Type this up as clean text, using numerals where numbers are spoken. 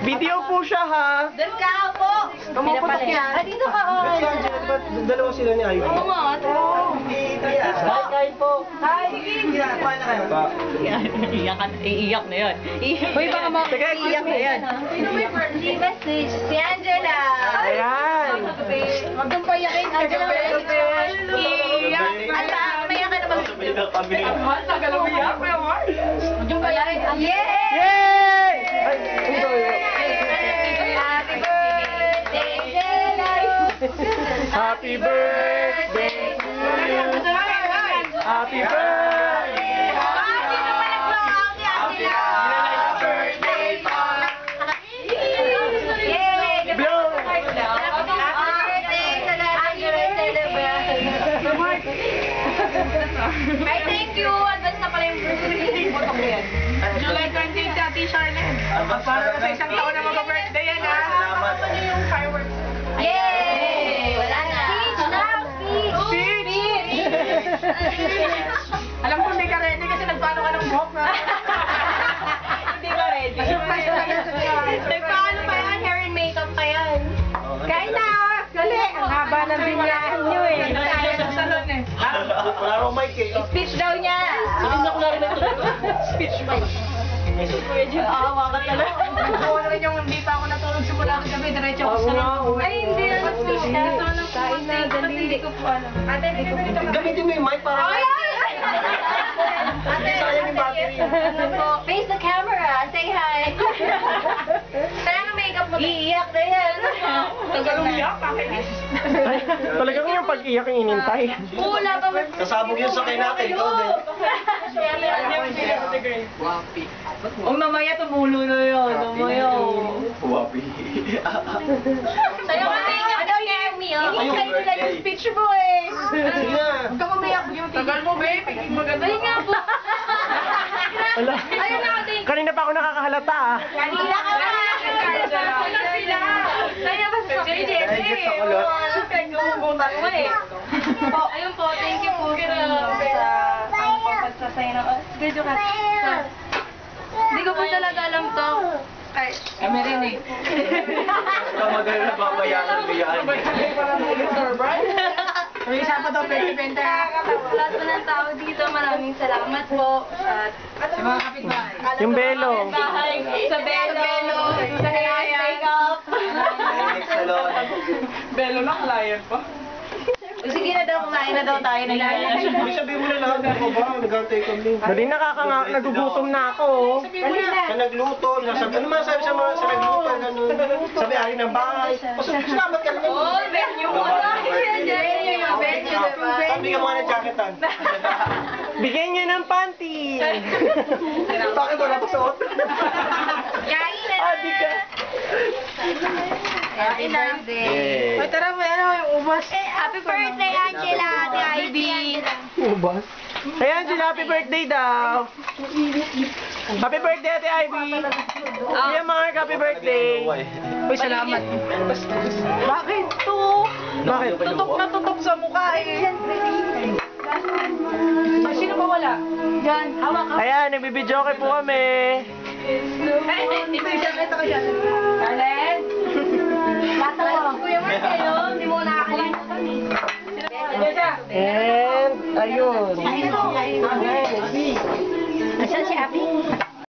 Video po siya ha. Doon ka po. Kumuputok yan. Dito ka, oh. Dalawa sila ni Ivy. Oo nga, ito. Hi, kain po. Hi, sige. Iiyak na yun. Uy, baka iiyak na yan. Sino may birthday message? Si Angela. Ayan. Huwag kang payakin, Angela. Iiyak. Ala, mayak ka naman. Mahal, tagal umiyak. Huwag kang payakin. Yay! Yay! Ay, Happy birthday, Angela. Happy birthday to you. Happy birthday. Ay, thank you. Advance na pala yung birthday. July 20, Ate Charlene. Para sa isang taon na mag-birthday yan, ha? Salamat. Yung fireworks. Yay! Wala na. Speech now! Speech! Alam ko hindi ka ready kasi nagpaano ka ng buhok na. Hindi ba ready? Surprise na lang. Nagpaano pa yan? Hair and makeup pa yan. Kain na, oh. Gali. Ang haba ng binyahan nyo, eh. Tayo sa salon, eh. Wala akong mic eh. Speech daw niya. Speech ba? Medyo awa ka talaga. Kung ano rin yung hindi pa ako natulog simula ng gabi, diretso ako sa salon. Ay, hindi naman speech na. Kain na, dali. Hindi ko po alam. Ate, hindi ko dito. Gamitin mo yung mic para... Sayang yung battery. Ano po? Face the camera. Say hi. Kaya nga makeup mo. Iiyak na yan. Tagal umiyak, pakinis. Ay, talagang yung pag-iyak yung inintay. Wala pa man. Kasabog yung sakay natin. Ikaw din. Oh, mamaya tumulo na yun. Mamaya. Wapi. Sa'yo ka tingin. Ano yung umiyak? Hintay nila yung speech mo eh. Sige na. Huwag ka umiyak. Tagal mo, babe. Paging maganda. Ayun nga po. Wala. Ayun nga din. Kanina pa ako nakakahalata ah. Kanina ka ba? Wala sila. Kaya ba sa JJ? Nagumugutan mo eh. Ayun po, thank you po sa pagpapagsasay ng... Video ka. Hindi ko po talaga alam to. Ay, Kami rin, eh. Kamagal na babayaran mo yan. May isa pa daw, pwede-benta. lahat po ng tao dito, maraming salamat po. At Sa mga kapitbahay. Yung belo. bahay, sa belo, sa hair makeup. Salon. Belo na, client pa. Sige na daw, kumain na daw tayo ng Uy, sabihin mo na lahat. Ako ba? Nag-antay kami. Dali nagugutom na ako. Sa nagluto. Ano man sabi sa mga sa nagluto? Ganun. Sabi, ari ng bahay. Salamat ka naman. Oh, venue mo na. Venue yung venue, diba? Bigyan mo nga ng jacketan. Bigyan niyo ng panty. Bakit wala pa suot? Kain na Adi ka. Happy birthday. Ay, tara, may ano, yung ubas. Happy birthday, Angela, Ate Ivy. Ubas. Hey Angela, happy birthday daw. Happy birthday, Ate Ivy. Kuya Mark, happy birthday. Uy, salamat. Bakit to? Bakit? Tutok na tutok sa mukha, eh. Sino ba wala? Diyan, hawak ka. Ayan, nagbibidyo kayo po kami. Ito, ito ka dyan. Karen? Bata mo. Kuya Mark, kayo, hindi mo nakakalimutan eh. And, ayun. Asan si Abby?